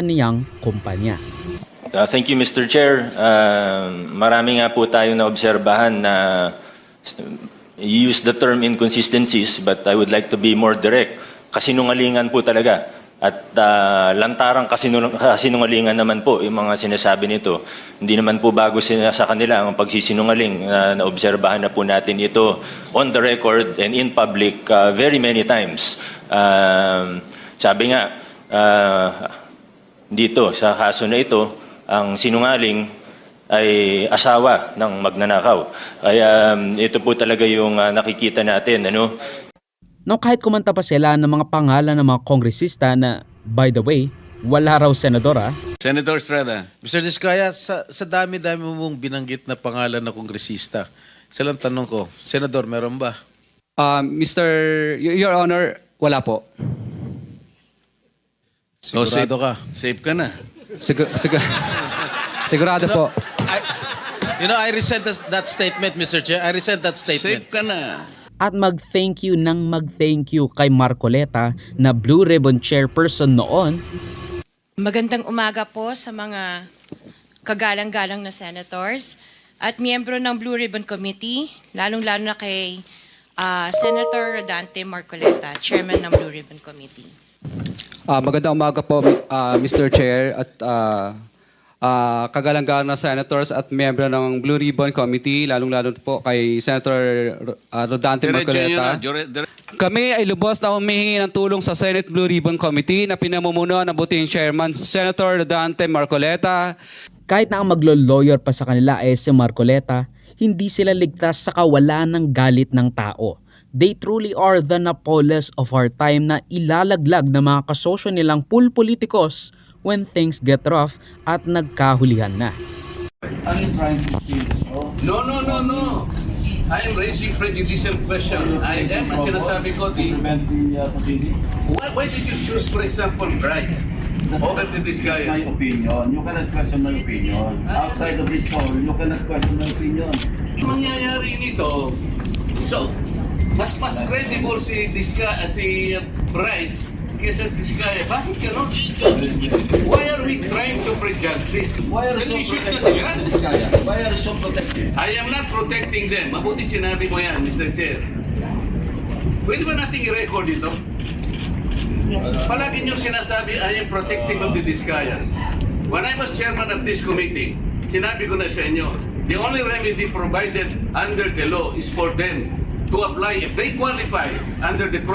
niyang kumpanya. Thank you, Mr. Chair. Marami nga po tayo na obserbahan na you use the term inconsistencies, but I would like to be more direct. Kasinungalingan po talaga. At lantarang kasinungalingan naman po yung mga sinasabi nito. Hindi naman po bago sa kanila ang pagsisinungaling. Naobserbahan na po natin ito on the record and in public very many times. Sabi nga, dito sa kaso na ito, ang sinungaling ay asawa ng magnanakaw. Kaya ito po talaga yung nakikita natin. No, kahit kumanta pa sila ng mga pangalan ng mga kongresista na, by the way, wala raw senador. Senator Estrada. Mr. Diskaya, sa dami-dami mong binanggit na pangalan na kongresista, isa lang tanong ko, Senador, meron ba? Your Honor, wala po. Sigurado ka? Safe ka na. Sigurado po. I resent that statement, Mr. Chair. I resent that statement. Safe ka na. At mag-thank you kay Marcoleta na Blue Ribbon Chairperson noon. Magandang umaga po sa mga kagalang-galang na senators at miyembro ng Blue Ribbon Committee, lalong-lalo na kay Senator Rodante Marcoleta, Chairman ng Blue Ribbon Committee. Magandang umaga po, Mr. Chair at kagalang-galang na senators at miyembro ng Blue Ribbon Committee, lalong-lalo po kay Senator Rodante Marcoleta. Kami ay lubos na humihingi ng tulong sa Senate Blue Ribbon Committee na pinamumunuan ng buting Chairman Senator Rodante Marcoleta. Kahit na ang maglo-lawyer pa sa kanila ay si Marcoleta, hindi sila ligtas sa kawalan ng galit ng tao. They truly are the Napoles of our time na ilalaglag ng mga kasosyo nilang politikos when things get rough at nagkahulihan na. Are you trying to steal this all? No. I am raising prejudicial question. I am, ang sinasabi ko, Prevent the proceeding? why did you choose, for example, Bryce over to this That's guy? my opinion. You cannot question my opinion. Outside of this hall, you cannot question my opinion. Mangyayari nito, so, mas credible si Bryce kesa Diskaya. Bakit ganon? Why are we trying to prejudge this? Why are Then you we so should not protecting judge. this guy? Why are you so protecting? I am not protecting them. Mabuti sinabi mo yan, Mr. Chair. Pwede ba nating i-record ito? Palagi niyong sinasabi, I am protecting of the Diskaya. When I was chairman of this committee, sinabi ko na sa inyo, the only remedy provided under the law is for them to apply, if they qualify under the